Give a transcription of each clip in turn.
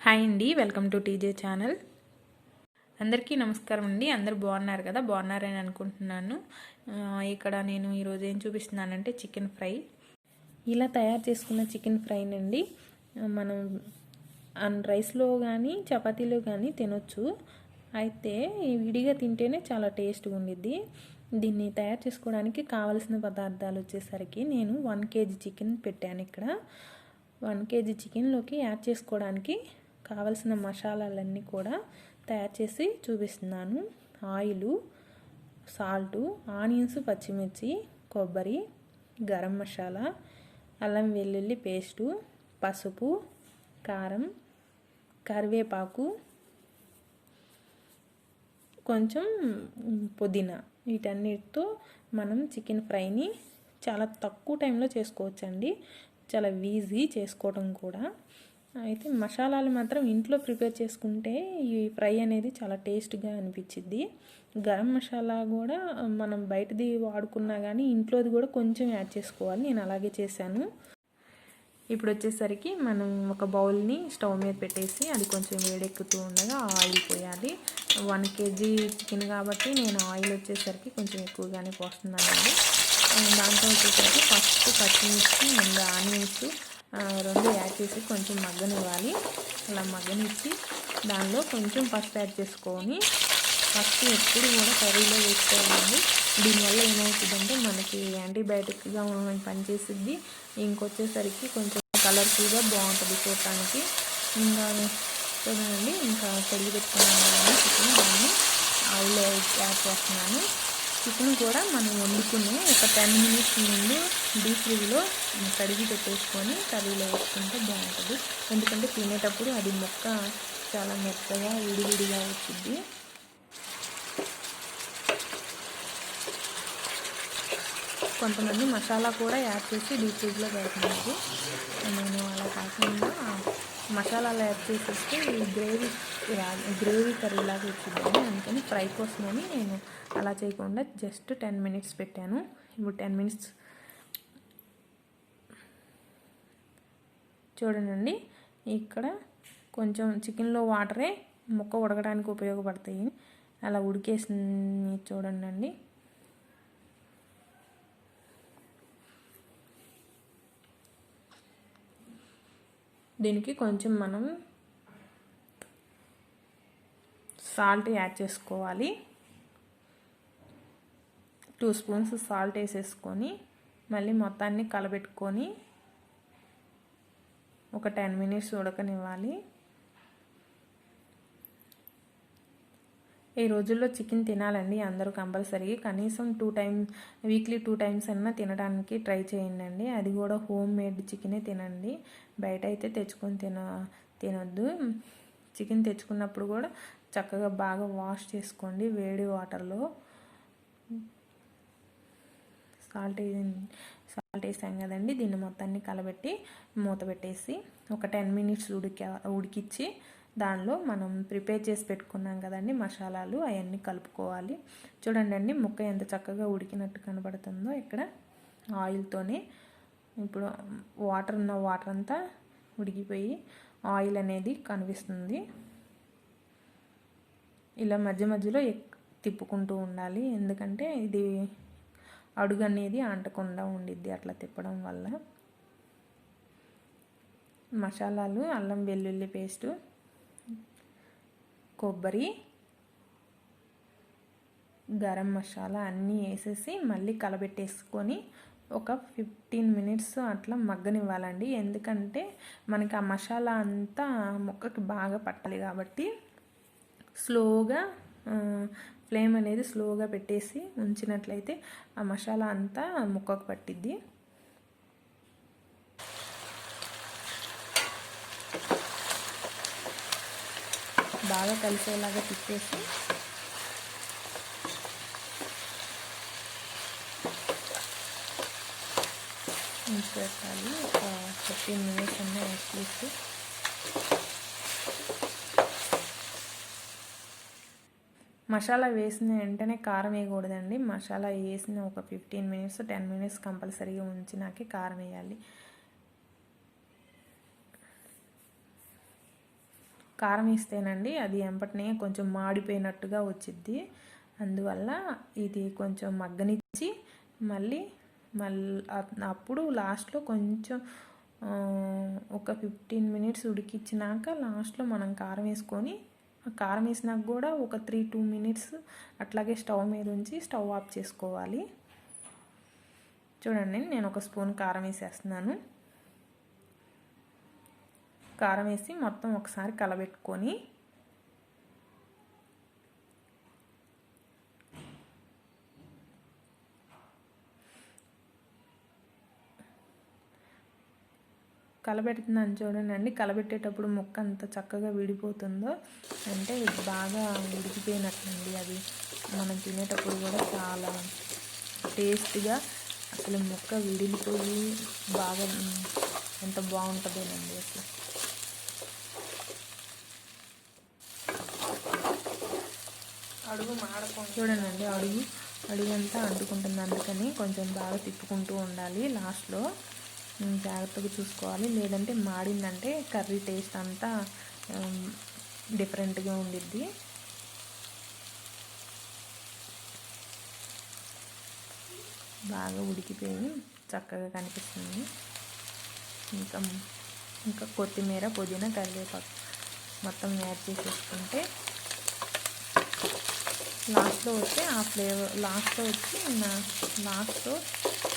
Hi అండి, welcome to TJ channel. అందరికీ నమస్కారం అండి. అందరు బాగున్నారు కదా? బాగున్నారని అనుకుంటున్నాను. ఇక్కడ నేను ఈరోజు ఏం చూపిస్తున్నానంటే చికెన్ ఫ్రై. ఇలా తయారు చేసుకున్న చికెన్ ఫ్రైనండి మనం రైస్లో కానీ చపాతీలో కానీ తినొచ్చు. అయితే ఈ విడిగా తింటేనే చాలా టేస్ట్గా ఉండిద్ది. దీన్ని తయారు చేసుకోవడానికి కావలసిన పదార్థాలు వచ్చేసరికి నేను 1 kg చికెన్ పెట్టాను. ఇక్కడ 1 kg చికెన్లోకి యాడ్ చేసుకోవడానికి కావలసిన మసాలాలన్నీ కూడా తయారు చేసి చూపిస్తున్నాను. ఆయిలు, సాల్టు, ఆనియన్స్, పచ్చిమిర్చి, కొబ్బరి, గరం మసాలా, అల్లం వెల్లుల్లి పేస్టు, పసుపు, కారం, కరివేపాకు, కొంచెం పుదీనా. వీటన్నిటితో మనం చికెన్ ఫ్రైని చాలా తక్కువ టైంలో చేసుకోవచ్చండి. చాలా ఈజీ చేసుకోవడం కూడా. అయితే మసాలాలు మాత్రం ఇంట్లో ప్రిపేర్ చేసుకుంటే ఈ ఫ్రై అనేది చాలా టేస్ట్గా అనిపించిద్ది. గరం మసాలా కూడా మనం బయటది వాడుకున్నా కానీ ఇంట్లోది కూడా కొంచెం యాడ్ చేసుకోవాలి. నేను అలాగే చేశాను. ఇప్పుడు వచ్చేసరికి మనం ఒక బౌల్ని స్టవ్ మీద పెట్టేసి అది కొంచెం వేడెక్కుతూ ఉండగా ఆయిల్ పోయాలి. 1 kg చికెన్ కాబట్టి నేను ఆయిల్ వచ్చేసరికి కొంచెం ఎక్కువగానే పోస్తున్నానండి. దాంట్లో వచ్చేసరికి ఫస్ట్ పచ్చిమిర్చి అండ్ ఆనియన్స్ 2 యాడ్ చేసి కొంచెం మగ్గనివ్వాలి. అలా మగ్గనిచ్చి దానిలో కొంచెం పసుపు యాడ్ చేసుకొని, పసుపు ఎప్పుడు కూడా కర్రీలో వేసుకోవాలండి. దీనివల్ల ఏమవుతుందంటే మనకి యాంటీబయాటిక్గా పనిచేసిద్ది. ఇంకొచ్చేసరికి కొంచెం కలర్ఫుల్గా బాగుంటుంది చూడటానికి. ఇంకా చూడండి, ఇంకా కడిగి పెట్టుకున్నాను కానీ చికెన్ దాన్ని ఆయిల్లో యాడ్ చేస్తున్నాను. చికెన్ కూడా మనం వండుకుని ఒక 10 minutes ముందు డీప్ ఫ్రిడ్జ్లో కడిగి పెట్టేసుకొని కర్రీలో వేసుకుంటే బాగుంటుంది. ఎందుకంటే తినేటప్పుడు అది ముక్క చాలా మెత్తగా విడివిడిగా వచ్చింది. కొంతమంది మసాలా కూడా యాడ్ చేసి డీప్ ఫ్రిడ్జ్లో పెడుతున్నారు. నేను అలా కాకుండా మసాలాలు యాడ్ చేసేస్తే ఈ గ్రేవీ కర్రీలాగా వచ్చిందండి. అందుకని ఫ్రై కోసమని నేను అలా చేయకుండా జస్ట్ 10 minutes పెట్టాను. ఇప్పుడు 10 minutes చూడండి. ఇక్కడ కొంచెం చికెన్లో వాటరే ముక్క ఉడకడానికి ఉపయోగపడతాయి. అలా ఉడికేసి చూడండి. దీనికి కొంచెం మనం సాల్ట్ యాడ్ చేసుకోవాలి. 2 spoons సాల్ట్ వేసేసుకొని మళ్ళీ మొత్తాన్ని కలబెట్టుకొని ఒక 10 minutes ఉడకనివ్వాలి. ఈ రోజుల్లో చికెన్ తినాలండి అందరూ కంపల్సరీ. కనీసం వీక్లీ 2 times అన్నా తినడానికి ట్రై చేయండి. అది కూడా హోమ్ మేడ్ చికెనే తినండి. బయట అయితే తెచ్చుకొని తినొద్దు. చికెన్ తెచ్చుకున్నప్పుడు కూడా చక్కగా బాగా వాష్ చేసుకోండి వేడి వాటర్లో. సాల్ట్ వేసాం కదండి, దీన్ని మొత్తాన్ని కలబెట్టి మూత పెట్టేసి ఒక 10 minutes ఉడికిచ్చి దానిలో మనం ప్రిపేర్ చేసి పెట్టుకున్నాం కదండి మసాలాలు, అవన్నీ కలుపుకోవాలి. చూడండి ముక్క ఎంత చక్కగా ఉడికినట్టు కనబడుతుందో ఇక్కడ ఆయిల్తోనే. ఇప్పుడు వాటర్ అంతా ఉడికిపోయి ఆయిల్ అనేది కనిపిస్తుంది. ఇలా మధ్య మధ్యలో తిప్పుకుంటూ ఉండాలి. ఎందుకంటే ఇది అడుగు అనేది అంటకుండా ఉండిద్ది అట్లా తిప్పడం వల్ల. మసాలాలు, అల్లం వెల్లుల్లి పేస్టు, కొబ్బరి, గరం మసాలా అన్నీ వేసేసి మళ్ళీ కలబెట్టేసుకొని ఒక 15 minutes అట్లా మగ్గనివ్వాలండి. ఎందుకంటే మనకి ఆ మసాలా అంతా ముక్కకి బాగా పట్టాలి కాబట్టి స్లోగా ఫ్లేమ్ అనేది స్లోగా పెట్టేసి ఉంచినట్లయితే ఆ మసాలా అంతా ముక్కకు పట్టిద్ది. బాగా కలిసేలాగా తిప్పేసి పెట్టాలి. ఒక 15 minutes అన్నా అట్లీస్ట్. మసాలా వేసిన వెంటనే కారం వేయకూడదండి. మసాలా వేసిన ఒక 15 minutes 10 minutes కంపల్సరీగా ఉంచినాకే కారం వేయాలి. కారం వేస్తేనండి అది వెంపటనే కొంచెం మాడిపోయినట్టుగా వచ్చిద్ది. అందువల్ల ఇది కొంచెం మగ్గనిచ్చి మళ్ళీ అప్పుడు లాస్ట్లో కొంచెం ఒక 15 మినిట్స్ ఉడికించినాక లాస్ట్లో మనం కారం వేసుకొని, కారం వేసినాక కూడా ఒక 2 మినిట్స్ అట్లాగే స్టవ్ మీద ఉంచి స్టవ్ ఆఫ్ చేసుకోవాలి. చూడండి, నేను ఒక స్పూన్ కారం వేసేస్తున్నాను. కారం వేసి మొత్తం ఒకసారి కలబెట్టుకొని కలబెడుతున్నాను. చూడండి, కలబెట్టేటప్పుడు ముక్క అంత చక్కగా విడిపోతుందో అంటే బాగా ఉడికిపోయినట్లండి. అది మనం తినేటప్పుడు కూడా చాలా టేస్ట్గా అసలు ముక్క విడిలిపోయి బాగా ఎంత బాగుంటుందేనండి అసలు. అడుగు మాడకుండా చూడండి, అడుగంతా అంటుకుంటుంది. అందుకని కొంచెం బాగా తిప్పుకుంటూ ఉండాలి. లాస్ట్లో జాగ్రత్తగా చూసుకోవాలి, లేదంటే మాడిందంటే కర్రీ టేస్ట్ అంతా డిఫరెంట్గా ఉండిద్ది. బాగా ఉడికిపోయి చక్కగా కనిపిస్తుంది. ఇంకా కొత్తిమీర, పుదీనా, కరివేపాకు మొత్తం యాడ్ చేసేసుకుంటే లాస్ట్లో వచ్చి ఆ ఫ్లేవర్ లాస్ట్లో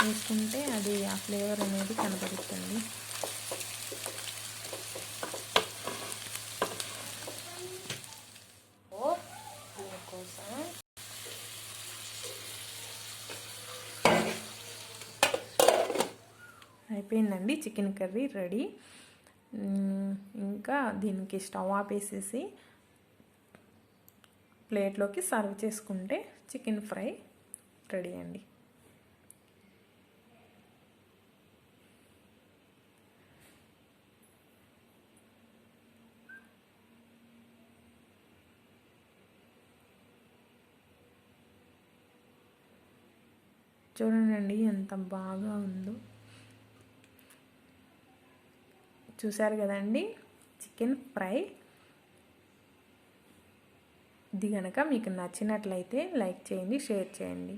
వేసుకుంటే అది ఆ ఫ్లేవర్ అనేది కనబడుతుంది. అయిపోయిందండి, చికెన్ కర్రీ రెడీ. ఇంకా దీనికి స్టవ్ ఆపేసేసి ప్లేట్లోకి సర్వ్ చేసుకుంటే చికెన్ ఫ్రై రెడీ అండి. చూడండి ఎంత బాగా ఉందో. చూసారు కదండి చికెన్ ఫ్రై. ఇది కనుక మీకు నచ్చినట్లయితే లైక్ చేయండి, షేర్ చేయండి.